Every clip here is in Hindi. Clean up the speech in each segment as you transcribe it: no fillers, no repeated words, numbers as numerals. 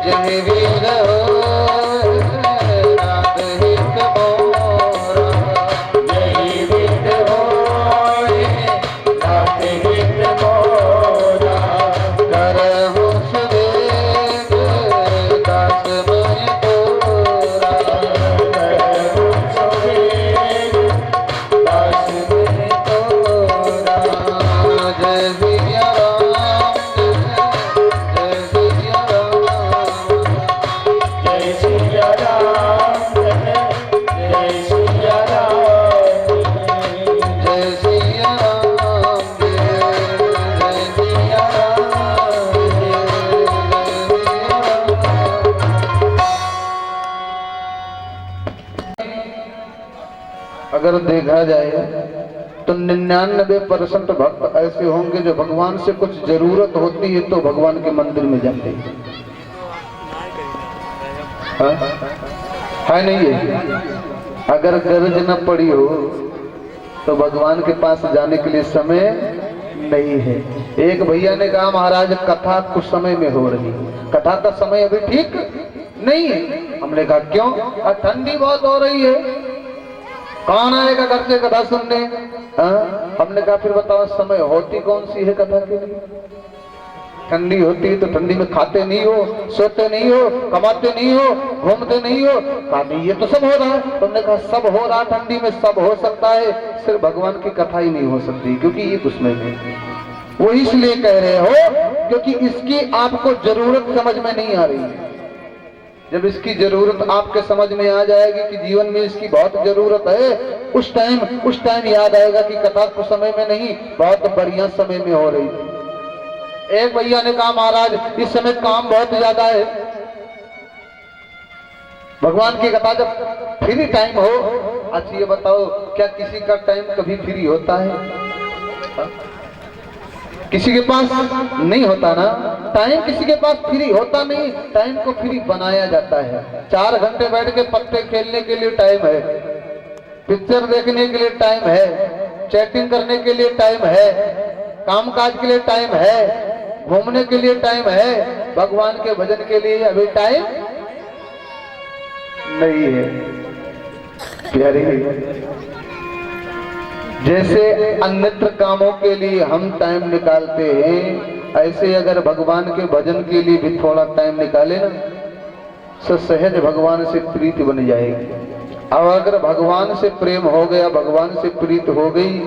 जय वीर हो रात हित मोरा, जय वीर हो रात हित मोरा, करहु सुवेग दास मैं तोरा, करहु सुवेग दास मैं तोरा। जय सिया राम जय सिया राम, जय सिया राम जय सिया राम, जय सिया राम जय सिया राम, अगर देखा जाए तो 99% भक्त ऐसे होंगे जो भगवान से कुछ जरूरत होती है तो भगवान के मंदिर में जाते हैं। है नहीं है? अगर गरज न पड़ी हो तो भगवान के पास जाने के लिए समय नहीं है। एक भैया ने कहा महाराज कथा कुछ समय में हो रही, कथा का समय अभी ठीक नहीं है। हमने कहा क्यों? ठंडी बहुत हो रही है, कौन आएगा घर से कथा सुनने? हमने कहा फिर बताओ समय होती कौन सी है कथा के लिए? ठंडी होती है तो ठंडी में खाते नहीं हो, सोते नहीं हो, कमाते नहीं हो, घूमते नहीं हो। कहा नहीं ये तो सब हो रहा है। तुमने कहा सब हो रहा, ठंडी में सब हो सकता है, सिर्फ भगवान की कथा ही नहीं हो सकती क्योंकि ये उसमें है। वो इसलिए कह रहे हो क्योंकि इसकी आपको जरूरत समझ में नहीं आ रही है। जब इसकी जरूरत आपके समझ में आ जाएगी कि जीवन में इसकी बहुत जरूरत है, उस टाइम याद आएगा कि कथा कुछ समय में नहीं बहुत बढ़िया समय में हो रही थी। एक भैया ने कहा महाराज इस समय काम बहुत ज्यादा है, भगवान की कथा जब फ्री टाइम हो। अच्छा ये बताओ क्या किसी का टाइम कभी फ्री होता है? किसी के पास नहीं होता ना टाइम, किसी के पास फ्री होता नहीं। टाइम को फ्री बनाया जाता है। 4 घंटे बैठ के पत्ते खेलने के लिए टाइम है, पिक्चर देखने के लिए टाइम है, चैटिंग करने के लिए टाइम है, कामकाज के लिए टाइम है, घूमने के लिए टाइम है, भगवान के भजन के लिए अभी टाइम नहीं है। प्यारे जैसे अन्यत्र कामों के लिए हम टाइम निकालते हैं, ऐसे अगर भगवान के भजन के लिए भी थोड़ा टाइम निकाले ना तो सहज भगवान से प्रीति बन जाएगी। अब अगर भगवान से प्रेम हो गया, भगवान से प्रीति हो गई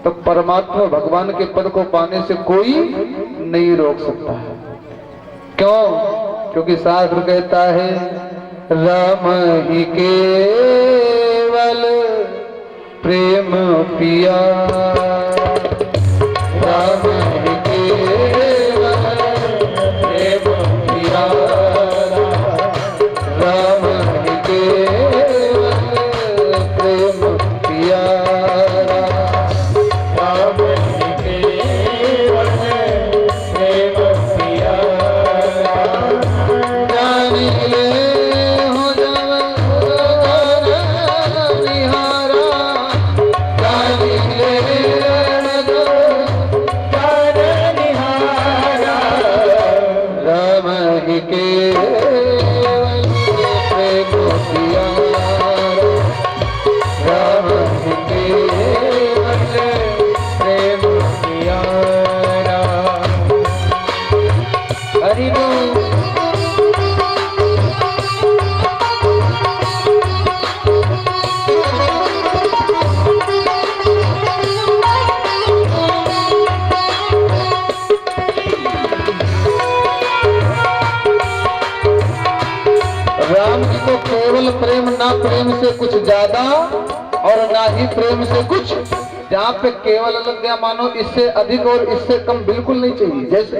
तो परमात्मा भगवान के पद को पाने से कोई नहीं रोक सकता है। क्यों? क्योंकि शास्त्र कहता है राम ही केवल प्रेम पिया, राम ही केवल प्रेम पिया, राम ही केवल प्रेम पिया, राम ही केवल प्रेम पिया। जानी ले हो जावा केवल प्रेम, ना प्रेम से कुछ ज्यादा और ना ही प्रेम से कुछ। जहाँ पे केवल लग गया मानो इससे अधिक और इससे कम बिल्कुल नहीं चाहिए। जैसे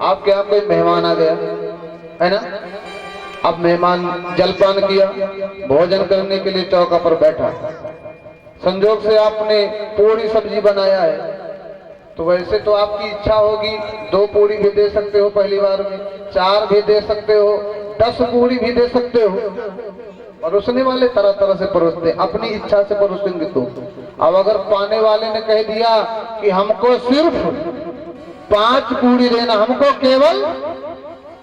आपके यहाँ कोई मेहमान आ गया है ना, अब मेहमान जलपान किया, भोजन करने के लिए चौका पर बैठा, संजोग से आपने पूरी सब्जी बनाया है तो वैसे तो आपकी इच्छा होगी 2 पूरी भी दे सकते हो पहली बार में, 4 भी दे सकते हो, 10 पूरी भी दे सकते हो। परोसने वाले तरह तरह से परोसते, अपनी इच्छा से परोसेंगे तो। अब अगर पाने वाले ने कह दिया कि हमको सिर्फ 5 पूरी देना, हमको केवल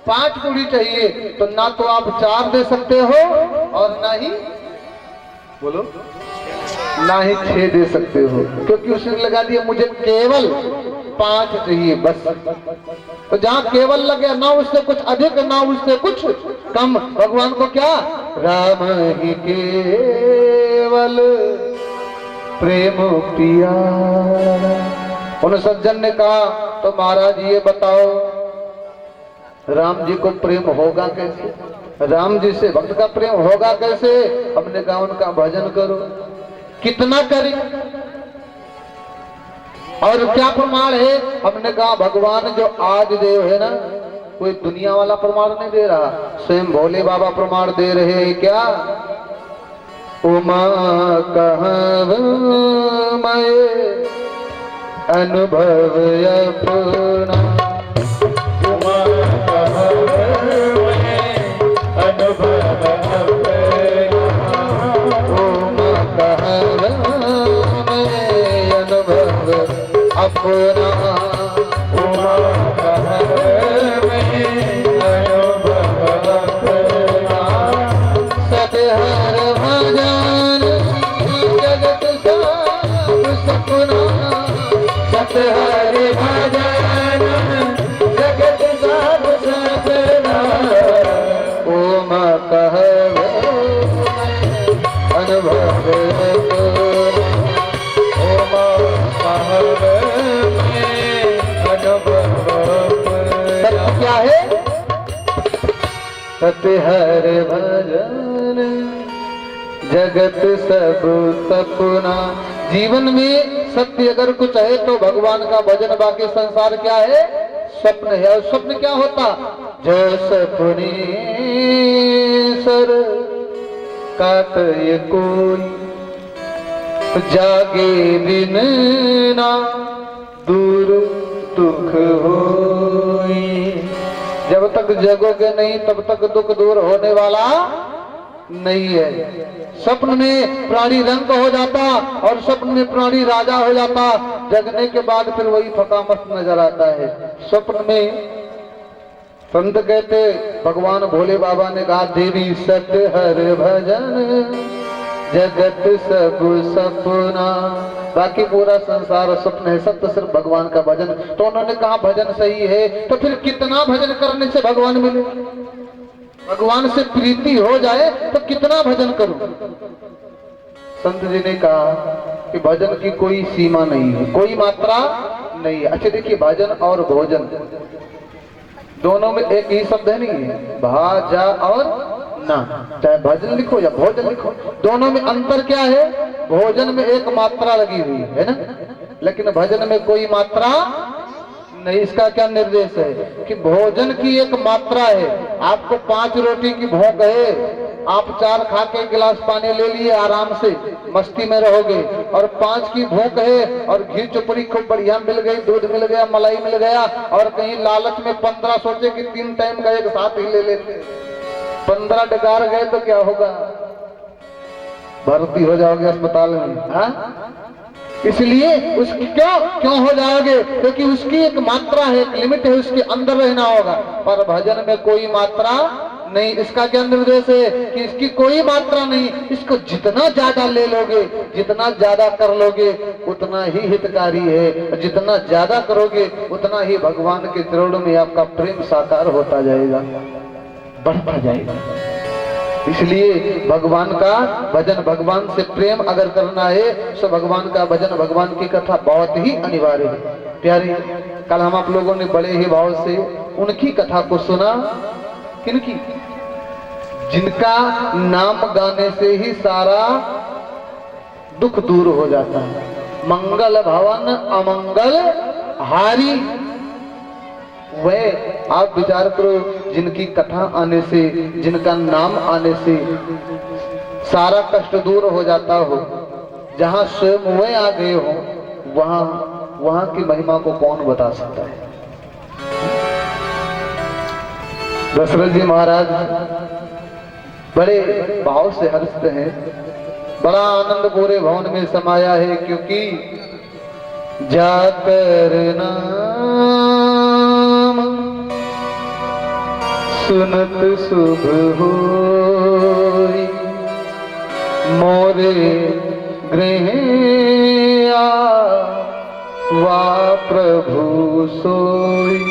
5 पूरी चाहिए तो ना तो आप 4 दे सकते हो और ना ही बोलो ना ही 6 दे सकते हो, क्योंकि उसने लगा दिया मुझे केवल 5 चाहिए बस। तो जहां केवल लग गया, ना उससे कुछ अधिक ना उससे कुछ कम, भगवान को क्या राम ही केवल प्रेम पिया। उन सज्जन ने कहा तो महाराज ये बताओ राम जी को प्रेम होगा कैसे, राम जी से भक्त का प्रेम होगा कैसे? हमने कहा उनका भजन करो। कितना करें और क्या प्रमाण है? हमने कहा भगवान जो आज देव है ना, कोई दुनिया वाला प्रमाण नहीं दे रहा, स्वयं भोले बाबा प्रमाण दे रहे हैं। क्या उमा कहब मैं अनुभव अपना, उमा कहब मैं अनुभव अपना, उमा कहब मैं अनुभव अपना, उमा कहब मैं अनुभव अपना, सतहर भजन जगत सब सपना, सतहर भजन जगत सब सपना, ओम कहब अनुभव ओम कहब अनुभव। क्या है सतहर भजन जगत सब सपना। जीवन में सत्य अगर कुछ है तो भगवान का भजन, बाकी संसार क्या है स्वप्न है। और स्वप्न क्या होता? जो सपने सर काट ये कोई, जागे बिन ना दूर दुख होई। जब तक जगोगे नहीं तब तक दुख दूर होने वाला नहीं है। स्वप्न में प्राणी रंग हो जाता और स्वप्न में प्राणी राजा हो जाता, जगने के बाद फिर वही फका मस्त नजर आता है। स्वप्न में संत कहते भगवान भोले बाबा ने कहा देवी सत्य हर भजन जगत सब सपना। बाकी पूरा संसार स्वप्न है, सत्य सिर्फ भगवान का भजन। तो उन्होंने कहा भजन सही है तो फिर कितना भजन करने से भगवान मिले, भगवान से प्रीति हो जाए तो कितना भजन करूं? संत जी ने कहा कि भजन की कोई सीमा नहीं है, कोई मात्रा नहीं है। अच्छा देखिए, भजन और भोजन दोनों में एक ही शब्द है, नहीं है भाजा और ना, चाहे भजन लिखो या भोजन लिखो, दोनों में अंतर क्या है? भोजन में एक मात्रा लगी हुई है ना, लेकिन भजन में कोई मात्रा नहीं। इसका क्या निर्देश है कि भोजन की एक मात्रा है। आपको 5 रोटी की भूख है, आप 4 खा के गिलास पानी ले लिए, आराम से मस्ती में रहोगे। और 5 की भूख है और घी चुपड़ी खूब बढ़िया मिल गई, दूध मिल गया, मलाई मिल गया, और कहीं लालच में 15 सोचे कि 3 टाइम का एक साथ ही ले लेते, 15 डकार गए तो क्या होगा? भर्ती हो जाओगे अस्पताल में। हाँ, इसलिए उसकी क्यों हो जाओगे? क्योंकि उसकी एक मात्रा है, एक लिमिट है, उसके अंदर रहना होगा। पर भजन में कोई मात्रा नहीं। इसका क्या निर्देश है कि इसकी कोई मात्रा नहीं, इसको जितना ज्यादा ले लोगे, जितना ज्यादा कर लोगे उतना ही हितकारी है, जितना ज्यादा करोगे उतना ही भगवान के चरणों में आपका प्रेम साकार होता जाएगा, बढ़ता जाएगा। इसलिए भगवान का भजन, भगवान से प्रेम अगर करना है तो भगवान का भजन, भगवान की कथा बहुत ही अनिवार्य है। प्यारे, कल हम आप लोगों ने बड़े ही भाव से उनकी कथा को सुना। किनकी? जिनका नाम गाने से ही सारा दुख दूर हो जाता है। मंगल भवन अमंगल हारी। वह आप विचार करो, जिनकी कथा आने से, जिनका नाम आने से सारा कष्ट दूर हो जाता हो, जहां स्वयं वह आ गए हो, वहां की महिमा को कौन बता सकता है? दशरथ जी महाराज बड़े भाव से हर्षित हैं, बड़ा आनंद पूरे भवन में समाया है, क्योंकि जाकर नाम सुनत शुभ होई मोरे गृह वा प्रभु सोई।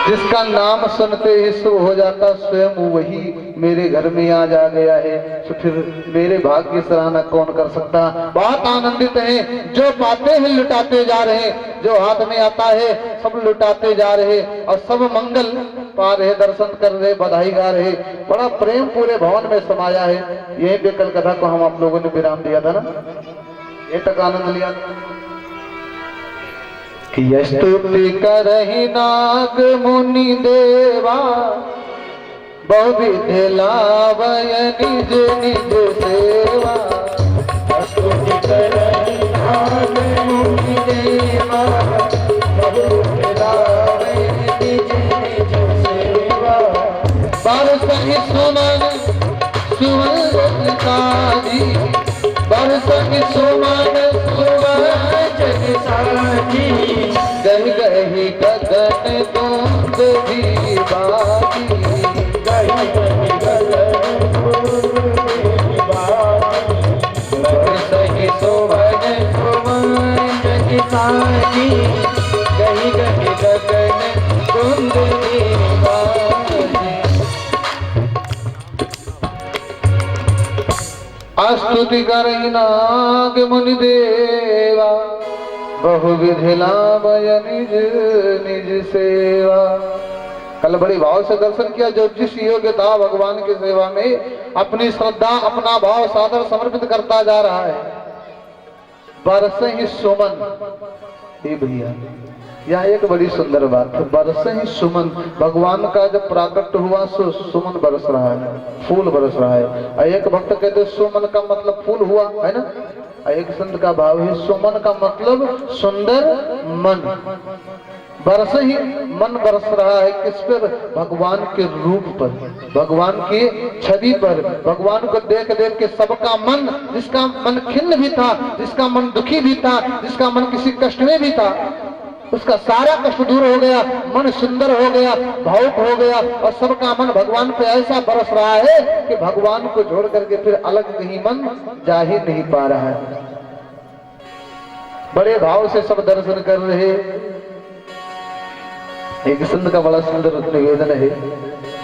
जिसका नाम सुनते ही शुभ हो जाता स्वयं वही मेरे घर में आज आ गया है, तो फिर मेरे भाग्य सराहना कौन कर सकता। बहुत आनंदित हैं, जो पाते हैं लुटाते जा रहे हैं, जो हाथ में आता है सब लुटाते जा रहे और सब मंगल पा रहे, दर्शन कर रहे, बधाई गा रहे। बड़ा प्रेम पूरे भवन में समाया है। यही पे कल कथा को हम आप लोगों ने विराम दिया था ना, ये तक आनंद लिया कि स्तुति करहि नाग मुनि देवा बहुविधि लावय निज निज सेवा। स्तुति करहि नाग मुनि देवा बहुविधि लावय निज निज सेवा। बरसहि सुमन सुमन काजी, बरसहि सुमन सुमन साजी। गही गही गगन दूत भी बाजी, गही गही गगन दूत भी बाजी। बरसहि सुमन सुमन साजी, गही गही गगन दूत भी बाजी। स्तुति करहि नाग मुनि देवा बहुविधि लावय निज निज सेवा। कल बड़ी भाव से दर्शन किया, जो जिस योग्यता भगवान की सेवा में अपनी श्रद्धा अपना भाव सादर समर्पित करता जा रहा है। बरसहि सुमन, हे भैया यहाँ एक बड़ी सुंदर बात है। बरसहि सुमन, भगवान का जब प्राकट हुआ सो सुमन बरस रहा है, फूल बरस रहा है। एक भक्त कहते सुमन का मतलब फूल हुआ है ना, एक संत का भाव है सुमन का मतलब सुंदर मन। बरस ही मन बरस रहा है किस पर? भगवान के रूप पर, भगवान की छवि पर। भगवान को देख देख के सबका मन, जिसका मन खिन्न भी था, जिसका मन दुखी भी था, जिसका मन किसी कष्ट में भी था, उसका सारा कष्ट दूर हो गया, मन सुंदर हो गया, भावुक हो गया और सबका मन भगवान पे ऐसा बरस रहा है कि भगवान को छोड़ करके फिर अलग कहीं मन जा ही नहीं पा रहा है। बड़े भाव से सब दर्शन कर रहे। एक संत का बड़ा सुंदर निवेदन है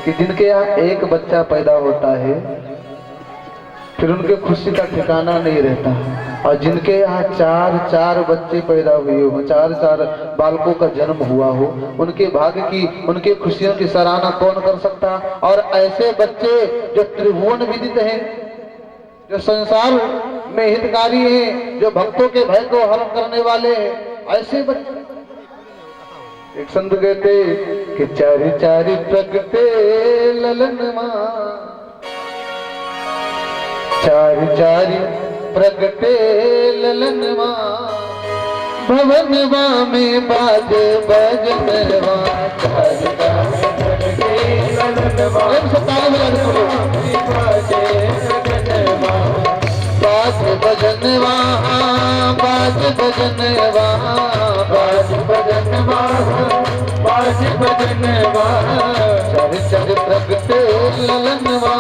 कि जिनके यहाँ एक बच्चा पैदा होता है फिर उनके खुशी का ठिकाना नहीं रहता, और जिनके यहाँ चार चार बच्चे पैदा हुए हो, चार चार बालकों का जन्म हुआ हो, उनके भाग्य की, उनके खुशियों की सराहना कौन कर सकता। और ऐसे बच्चे जो त्रिभुवन विदित हैं, जो संसार में हितकारी हैं, जो भक्तों के भय को हरण करने वाले हैं, ऐसे बच्चे। एक संत कहते कि चारि चारि प्रगटे ललन मां, चारि चारि प्रगटे ललन मां, भवनवा में बाज बजनवा। चारि चारि प्रगटे ललन मां, बाज बजनवा, बाज बजनवा, बाज बजनवा, बाज बजनवा। चारि चारि प्रगटे ललनवा,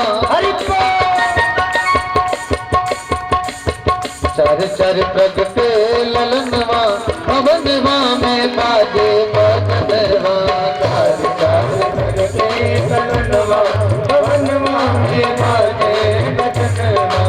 चारि चारि प्रगटे ललनवा, भवनवा में बाजे बजनवा। चारि चारि प्रगटे ललनवा, भवनवा में बाजे बजनवा।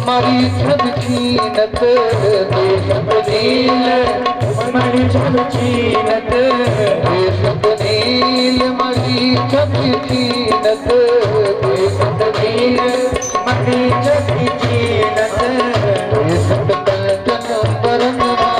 मरीछद छीनत, देशत नील मरीछद छीनत, देशत नील मरीछद छीनत, देशत नील मरीछद छीनत। देशत कंचन बरनवा,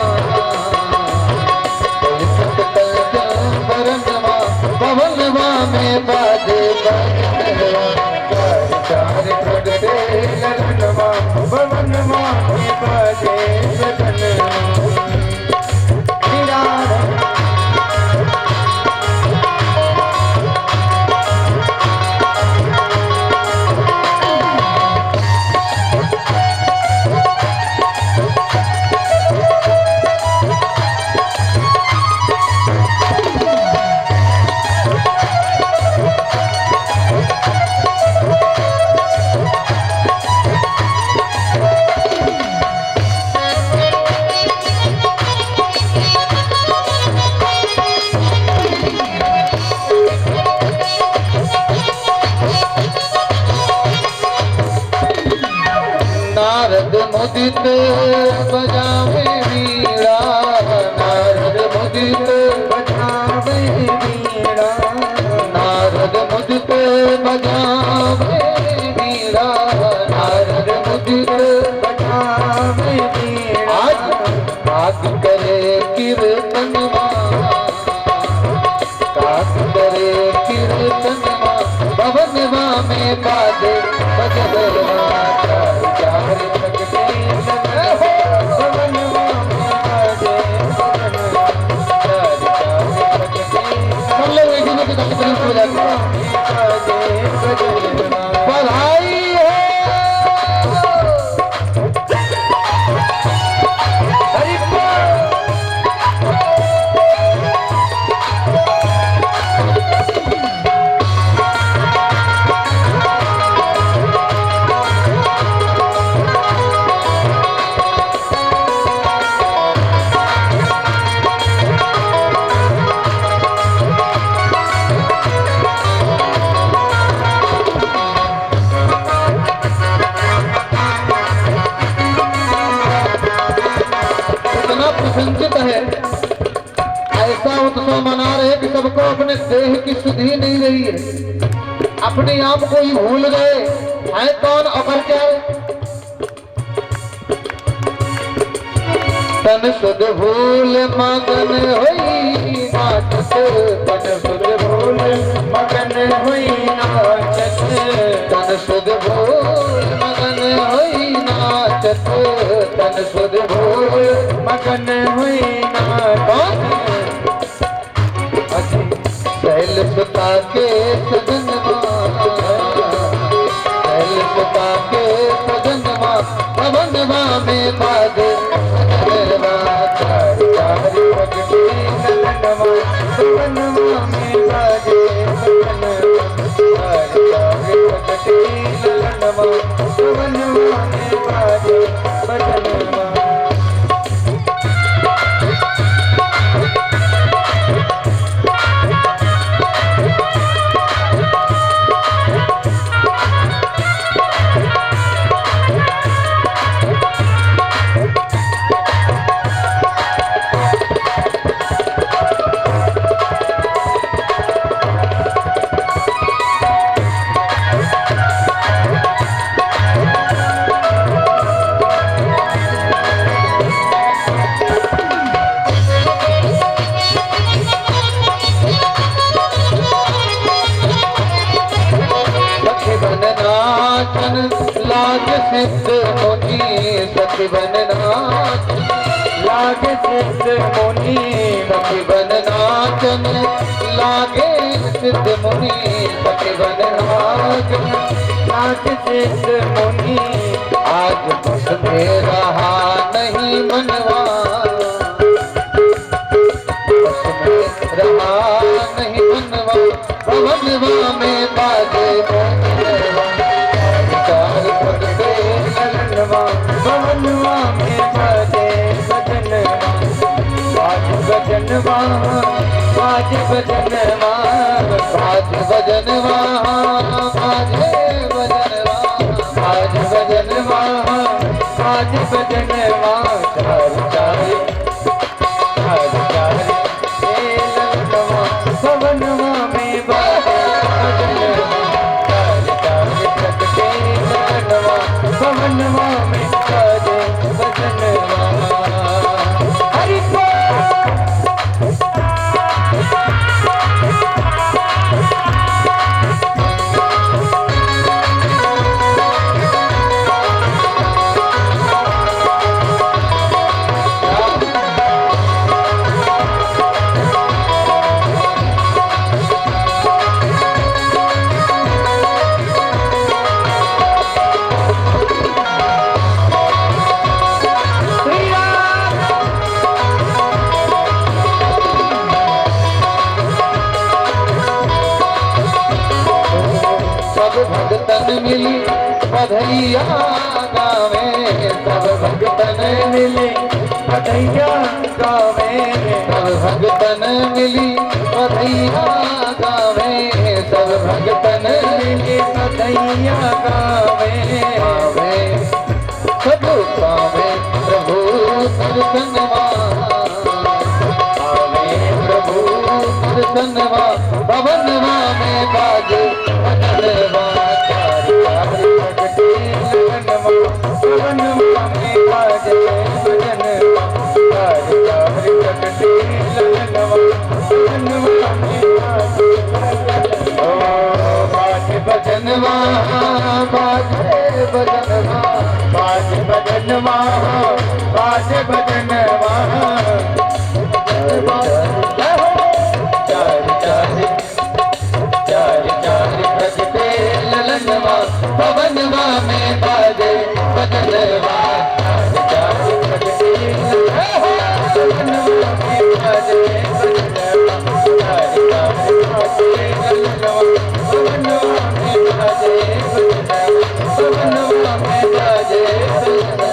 नारद मुदित बजावे वीणा, नारद मुदित बजावे वीणा, नारद मुदित बजावे वीणा, नारद मुदित बजावे वीणा। काक करे कीर्तनवा, काक करे कीर्तनवा, भवनवा में बाजे बजरवा। पढ़ाई प्रसन्नचित है, ऐसा उत्सव मना रहे कि सबको अपने देह की सुधि नहीं रही है, अपने आप को ही भूल गए है कौन और क्या है। तन सुध भूल मगन होई नाचत, तन सुध भूल मगन होई नाचत, तन सुध भूल मगन होई नाचत, तन सुध भूल मगन हुई नाचत। सैल सुता के सजनवा, सैल सुता के सजनवा, भवनवा में बाजे बजरवा। चारी भगती ललनवा, भवनवा में बाजे बजरवा। चारी भगती ललनवा, भवनवा में बाजे बजरवा। लाग सिद्ध मुनि सखी बन नाचन, लाग सिद्ध मुनि सखी बन नाचन, लागे सिद्ध मुनि सखी बन नाचन, लाग सिद्ध मुनि। आज बस में रहा नहीं मनवा, बस में रहा नहीं मनवा, भवनवा में बाजे बजरवा। भवनवा में बाजे बजनवा, बाज बजनवा, बाज बजनवा, बाज बजनवा, बाजे बजनवा, बाज बजनवा, बाज बजनवा। चार चार चार चार ललनवा, भवनवा में बाजे बजनवा। चार चार के ललनवा, भवनवा में बाजे बजनवा। हरि भगतन मिली बधैया गावे, सब भगतन मिली बधैया गावे, सब भगतन मिली बधैया गावे, सब भगतन मिली बधैया गावे, सब पावे प्रभु दर्शनवा, आवे प्रभु दर्शनवा, भवनवा में बाजे भजनवा, चारि चारि प्रगटे लगनवा, भवनवा में बाजे भजनवा, चारि चारि प्रगटे लगनवा, भवनवा में बाजे भजनवा, बाजे भजनवा, बाजे भजनवा, बाजे भजनवा, बाजे भजनवा, चारि चारि प्रगटे ललनवा, भवनवा में बाजे भजनवा, चारि चारि प्रगटे भवनवा में बाजे भजनवा, चारि चारि प्रगटे ललनवा, भवनवा में बाजे भजनवा, भवनवा में बाजे भजनवा,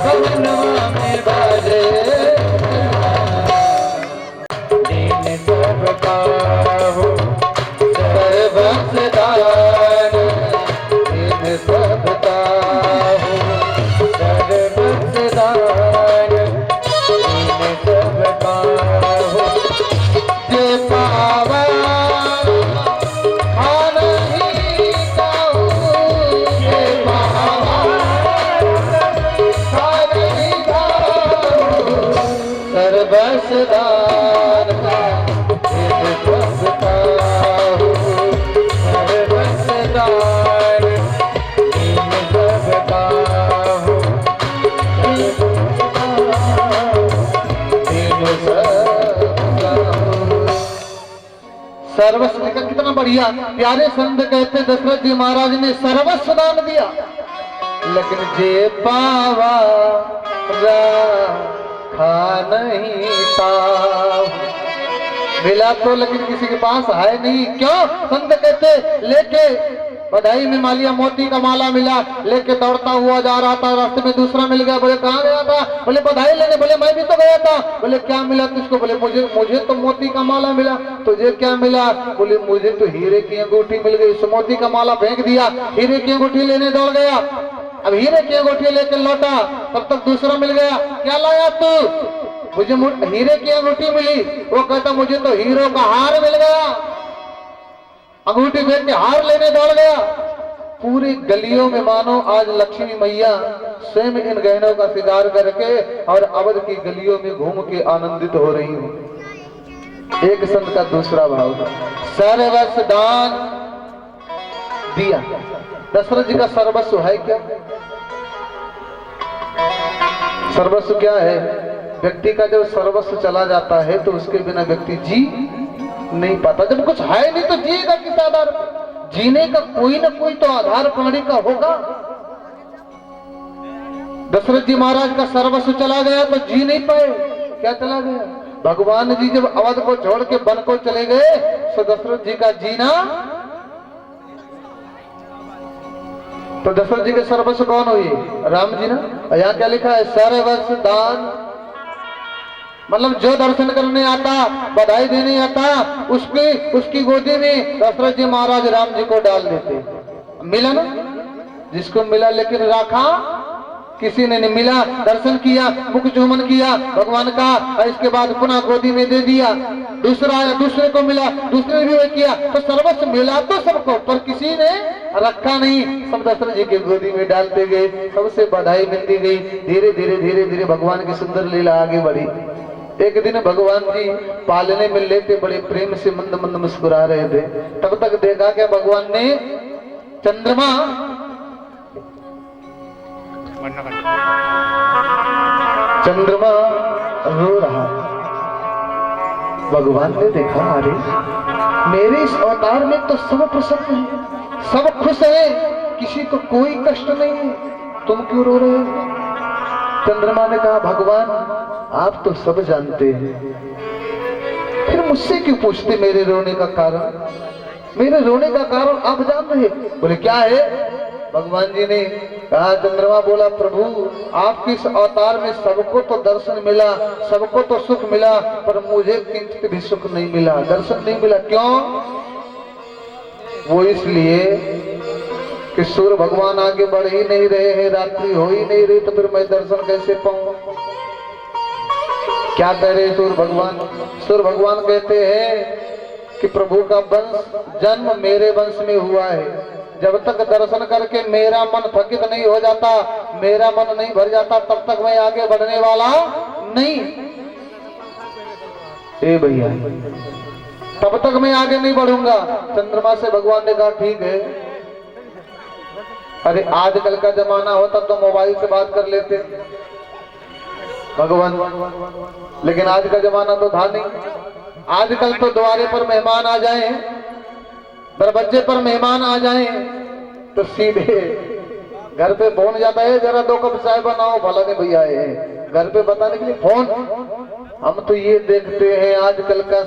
भवनवा में बाजे दीन सबका हो सर्वसदान, दीन सबका हो सर्वसदान, दीन सबका हो जे पावा नहीं गाऊं, जे पावा नहीं गाऊं, सर्वसदान दीन सबका हो सर्वसदान, दीन सबका हो दीन सबका हो। सर्वस्व का कितना बढ़िया प्यारे संत कहते दशरथ जी महाराज ने सर्वस्व दान दिया, लेकिन जे पावा रखा नहीं पाव, मिला तो लेकिन किसी के पास है नहीं। क्यों? संत कहते लेके बधाई में मालिया मोती का माला मिला, लेके दौड़ता हुआ जा रहा था, रास्ते में दूसरा मिल गया। बोले कहाँ गया था? बोले बधाई लेने। बोले मैं भी तो गया था। बोले क्या मिला तुझको? बोले मुझे तो मोती का माला मिला। तुझे क्या मिला? बोले मुझे तो हीरे की अंगूठी मिल गई। इस मोती का माला फेंक दिया, हीरे की अंगूठी लेने दौड़ गया। अब हीरे की अंगूठी लेकर लौटा, तब तक दूसरा मिल गया। क्या लाया तू? मुझे हीरे की अंगूठी मिली। वो कहता मुझे तो हीरो का हार मिल गया। अंगूठी फेंक के हार लेने दौड़ गया। पूरी गलियों में मानो आज लक्ष्मी मैया स्वयं इन गहनों का श्रृंगार करके और अवध की गलियों में घूम के आनंदित हो रही हूं। एक संत का दूसरा भाव, सर्वस्व दान दिया। दशरथ जी का सर्वस्व है क्या? सर्वस्व क्या है? व्यक्ति का जब सर्वस्व चला जाता है तो उसके बिना व्यक्ति जी नहीं पाता। जब कुछ है नहीं तो जिएगा किस आधार पर? जीने का कोई ना कोई तो आधार प्राणी का होगा। दशरथ जी महाराज का सर्वस्व चला गया तो जी नहीं पाए। क्या चला गया? भगवान जी जब अवध को छोड़ के वन को चले गए तो दशरथ जी का जीना, तो दशरथ जी के सर्वस्व कौन हुई? राम जी ना। यहाँ क्या लिखा है? सर्वस्व दान। मतलब जो दर्शन करने आता, बधाई देने आता, उसकी गोदी में दशरथ जी महाराज राम जी को डाल देते। मिला ना जिसको मिला, लेकिन राखा किसी ने नहीं। मिला, दर्शन किया, मुख चुम्बन किया भगवान का, और इसके बाद पुनः गोदी में दे दिया। दूसरा आया, दूसरे को मिला, दूसरे ने भी वही किया। तो सर्वस्व मिला तो सबको, पर किसी ने रखा नहीं। सब दशरथ जी के गोदी में डालते गए, सबसे बधाई मिलती गई। धीरे धीरे धीरे धीरे भगवान की सुंदर लीला आगे बढ़ी। एक दिन भगवान जी पालने में लेते बड़े प्रेम से मंद मंद मुस्कुरा रहे थे। तब तक देखा क्या भगवान ने? चंद्रमा रो रहा। भगवान ने देखा, अरे मेरे इस अवतार में तो सब प्रसन्न है, सब खुश है, किसी को कोई कष्ट नहीं है, तुम क्यों रो रहे हो? चंद्रमा ने कहा, भगवान आप तो सब जानते हैं, फिर मुझसे क्यों पूछते मेरे रोने का कारण? मेरे रोने का कारण आप जान रहे? बोले क्या है? भगवान जी ने कहा, चंद्रमा बोला प्रभु आपकी इस अवतार में सबको तो दर्शन मिला, सबको तो सुख मिला, पर मुझे किंचित भी सुख नहीं मिला, दर्शन नहीं मिला। क्यों? वो इसलिए कि सूर्य भगवान आगे बढ़ ही नहीं रहे हैं, रात्रि हो ही नहीं रही, तो फिर मैं दर्शन कैसे पाऊं? क्या कह रहे सूर्य भगवान? सूर्य भगवान कहते हैं कि प्रभु का वंश जन्म मेरे वंश में हुआ है। जब तक दर्शन करके मेरा मन थकित नहीं हो जाता, मेरा मन नहीं भर जाता, तब तक मैं आगे बढ़ने वाला नहीं। ए भैया, तब तक मैं आगे नहीं बढ़ूंगा। चंद्रमा से भगवान ने कहा ठीक है। अरे आजकल का जमाना होता तो मोबाइल से बात कर लेते भगवान, लेकिन आज का जमाना तो था नहीं। आजकल तो द्वारे पर मेहमान आ जाए, दरवाजे पर मेहमान आ जाए तो सीधे घर पे फोन जाता है, जरा 2 कप चाय बनाओ, भला नहीं भैया आए हैं। घर पे बताने के लिए फोन। हम तो ये देखते हैं आजकल का